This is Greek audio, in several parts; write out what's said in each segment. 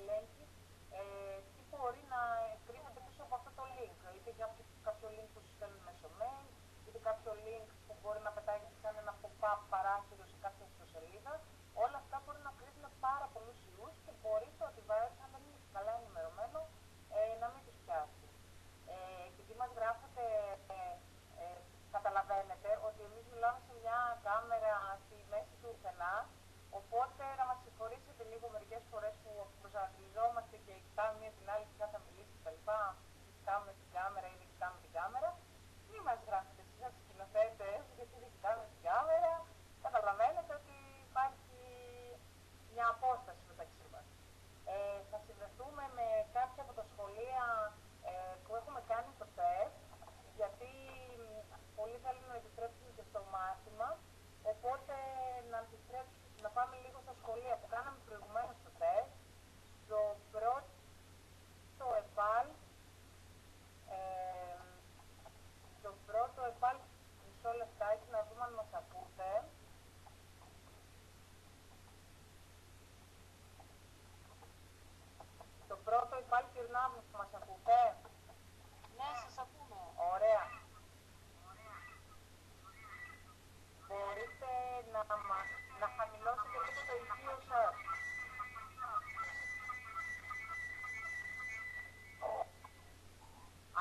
ελέγχει τι μπορεί να κρύβεται πίσω από αυτό το link. Είτε για κάποιο link που σου στέλνουν μέσω mail, είτε κάποιο link που μπορεί να πετάγεται σαν ένα pop-up παράθυρο σε κάποια ιστοσελίδα. Όλα αυτά μπορεί να κρύβουν πάρα πολλούς ιούς και μπορεί το antivirus, αν δεν είναι καλά ενημερωμένο, να μην τους πιάσει. Επειδή μας γράφετε, καταλαβαίνετε ότι εμείς μιλάμε σε μια κάμερα στη μέση του πουθενά, οπότε να μας συγχωρήσετε λίγο μερικές φορές που προσανατολιζόμαστε και κοιτάμε μία την άλλη ποια θα μιλήσει κτλ. Και κοιτάμε την κάμερα ή δεν κοιτάμε την κάμερα. Μην μας γράφετε εσείς σαν σκηνοθέτες, γιατί δεν κοιτάμε την κάμερα. Καταλαβαίνετε ότι υπάρχει μια απόσταση μεταξύ μας. Θα συνδεθούμε με κάποια από τα σχολεία που έχουμε κάνει το τεστ, γιατί πολλοί θέλουν να επιστρέψουν και στο μάθημα, οπότε να πάμε λίγο στα σχολεία που κάναμε προηγουμένως το τεστ. Στο πρώτο ΕΠΑΛ, μισό λεπτάκι να δούμε αν μας ακούτε. Το πρώτο ΕΠΑΛ Κυρνάβου, μας ακούτε? Ναι, σας ακούμε. Ωραία. Μπορείτε να χαμηλώσετε λίγο το ηχείο σας.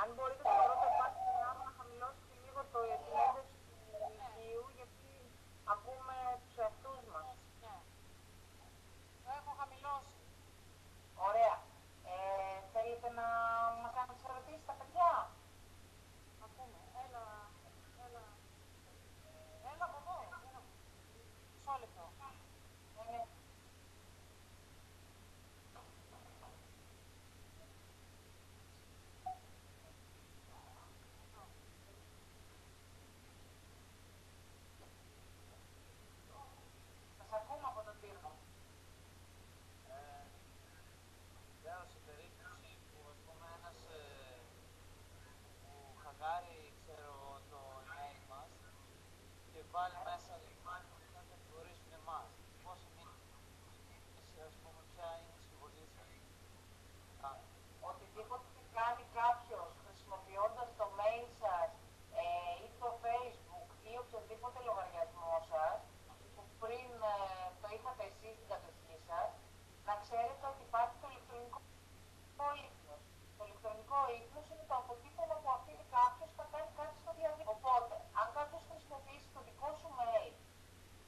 Αν μπορείτε το πρώτο ΕΠΑΛ Κυρνάβου να χαμηλώσετε λίγο την ένταση του ηχείου, γιατί ακούμε τους εαυτούς μας. Ναι. Το έχω χαμηλώσει. Ωραία. Θέλετε να μας κάνετε ερωτήσεις τα παιδιά? Ακούμε. Έλα από εδώ. Μισό λεπτό. Σας ακούμε από τον τύπο. Λέω σε περίπτωση που ας πούμε ένας που χακάρει ξέρω το email μας και βάλει μέσα λεφτά που θα κατηγορήσουν εμάς. Πώς εμείς ας πούμε ποια είναι η συμβολή σας? Οτιδήποτε κάνει κάποιος χρησιμοποιώντας το mail σας ή το Facebook ή οποιοδήποτε λογαριασμό σας που πριν το είχατε εσείς στην κατοχή σας, να ξέρετε ότι υπάρχει το ηλεκτρονικό ίχνος. Το ηλεκτρονικό ίχνος είναι το αποτύπωμα που αφήνει κάποιος να κάνει κάτι στο διαδίκτυο. Οπότε, αν κάποιος χρησιμοποιήσει το δικό σου mail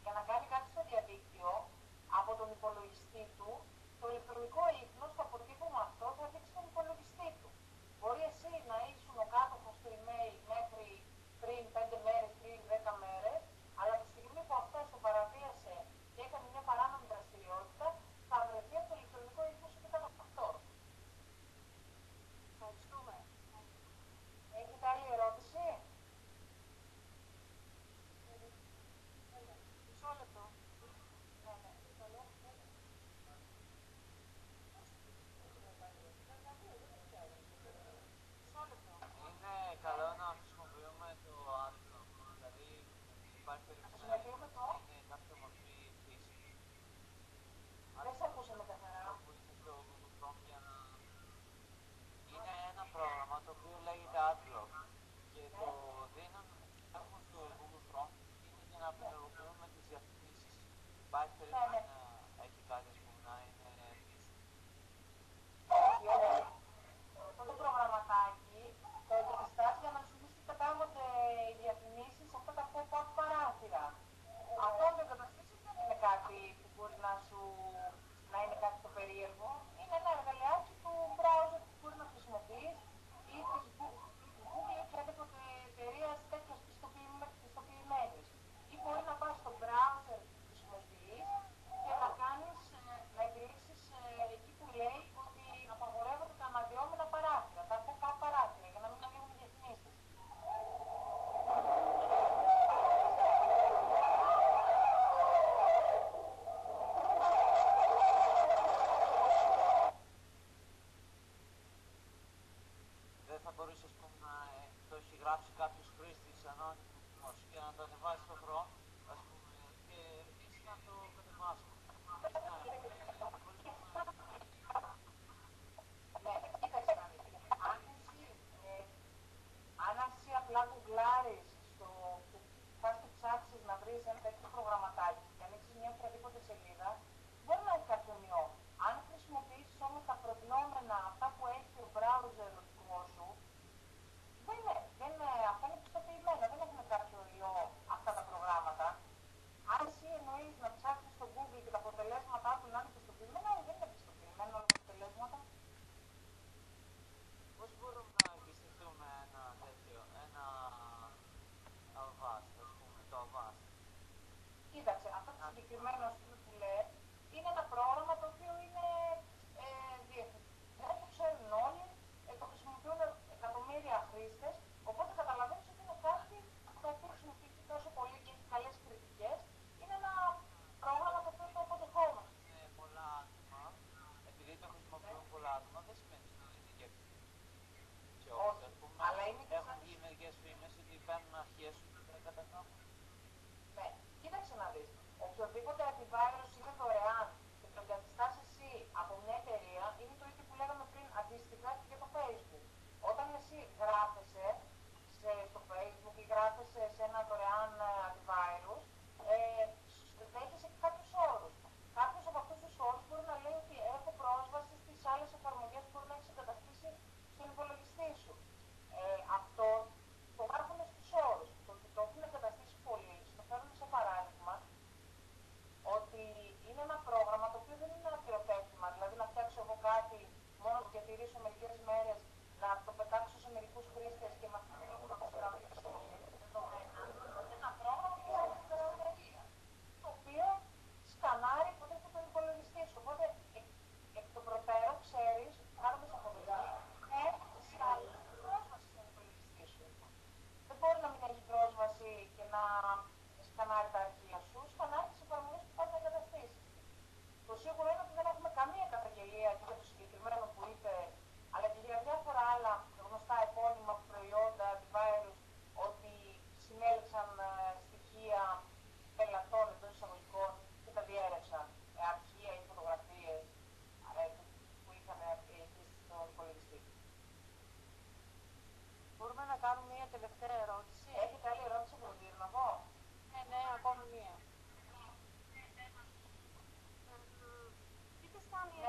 για να κάνει κάτι στο διαδίκτυο από τον υπολογιστή του, το ηλεκτρονικό ίχνος, το αποτύπωμα αυτό θα δείξει τον υπολογιστή του. Μπορεί εσύ να ήσουν ο κάτοχος του email μέχρι πριν 5 μέρες, πριν 10 μέρες, αλλά τη στιγμή που αυτό το παραβίασε και έκανε μια παράνομη δραστηριότητα, θα βρεθεί από το ηλεκτρονικό ίχνος ότι ήταν αυτό. Ευχαριστούμε. Έχετε άλλη ερώτηση? Μισό λεπτό. Μισό λεπτό. Είναι καλό να χρησιμοποιούμε το Outlook, δηλαδή υπάρχει περίπτωση να Χρησιμοποιούμε το? είναι κάποια μορφή phishing. Δεν σε ακούσαμε καθαρά. Που είναι στο Google Chrome για να... Είναι ένα πρόγραμμα το οποίο λέγεται Outlook και το δίνουν έχουν στο Google Chrome, είναι για να απενεργοποιούμε τις διαφημίσεις. Υπάρχει περίπτωση να έχει κάτι ας πούμε να είναι phishing? Αυτό το προγραμματάκι το εγκαταστάς για να σου δεις τι πετάγονται οι διαφημίσεις σε αυτά τα pop-up παράθυρα. Αυτό το εγκαταστήσεις δεν είναι κάτι που μπορεί να είναι κάτι το περίεργο. Είναι ένα εργαλειάκι του browser που μπορεί να χρησιμοποιείς ή της Google ή οποιαδήποτε εταιρεία τέτοιας πιστοποιημένης. Ή μπορεί να πας στο browser που χρησιμοποιείς και να επιλέξεις εκεί που λέει ότι απαγορεύονται τα αναδυόμενα παράθυρα, τα pop-up παράθυρα, για να μην ανοίγουν οι διαφημίσεις. Δεν θα μπορούσε ας πούμε, να το έχει γράψει κάποιος χρήστης ανώνυμος και να το ανεβάσει στο Chrome ας πούμε, και εμείς να το κατεβάσουμε. μπαίνουν αρχές σου και δεν καταγράφουν. Ναι, κοίταξε να δεις. Οποιοδήποτε antivirus είναι δωρεάν και το εγκαταστάς εσύ από μια εταιρεία, είναι το ίδιο που λέγαμε πριν αντίστοιχα και για το Facebook. Όταν εσύ γράφεσαι στο Facebook ή γράφεσαι σε ένα δωρεάν antivirus, δέχεσαι και κάποιους όρους. Κάποιος από αυτούς τους όρους μπορεί να λέει ότι έχω πρόσβαση στις άλλες εφαρμογές που μπορεί να έχεις εγκαταστήσει στον υπολογιστή σου. Αυτό το γράφουν στους όρους. Το ότι το έχουν εγκαταστήσει πολλοί, στο φέρνουν σε παράδειγμα, ότι είναι ένα πρόγραμμα το οποίο δεν είναι ακυροτέχνημα, δηλαδή να φτιάξω εγώ κάτι μόνο να το διατηρήσω μερικές μέρες, να το πετάξω σε μερικούς χρήστες και με αυτό το τρόπο να προσγραμμίσω δεδομένα. Ένα πρόγραμμα που είναι εταιρεία, το οποίο σκανάρει υποτίθεται τον υπολογιστή σου. Οπότε εκ των προτέρων ξέρεις, κάνοντας αποδοχή, έχεις πρόσβαση στον υπολογιστή σου. Δεν μπορεί να μην έχει πρόσβαση και να σκανάρει τα αρχεία σου, σκανάρει τις εφαρμογές που πας να εγκαταστήσεις. Το σίγουρο είναι ότι δεν έχουμε καμία καταγγελία και για το συγκεκριμένο που είπε, αλλά και για διάφορα άλλα γνωστά επώνυμα προϊόντα, antivirus, ότι συνέλεξαν στοιχεία πελατών εντός εισαγωγικών και τα διέρευσαν, αρχεία ή φωτογραφίες που είχαν εκεί στον υπολογιστή. Μπορούμε να κάνουμε μία τελευταία ερώτηση. Έχετε άλλη ερώτηση από τον κύριο να δω? Ναι, ακόμη μία. Τι της κάνει η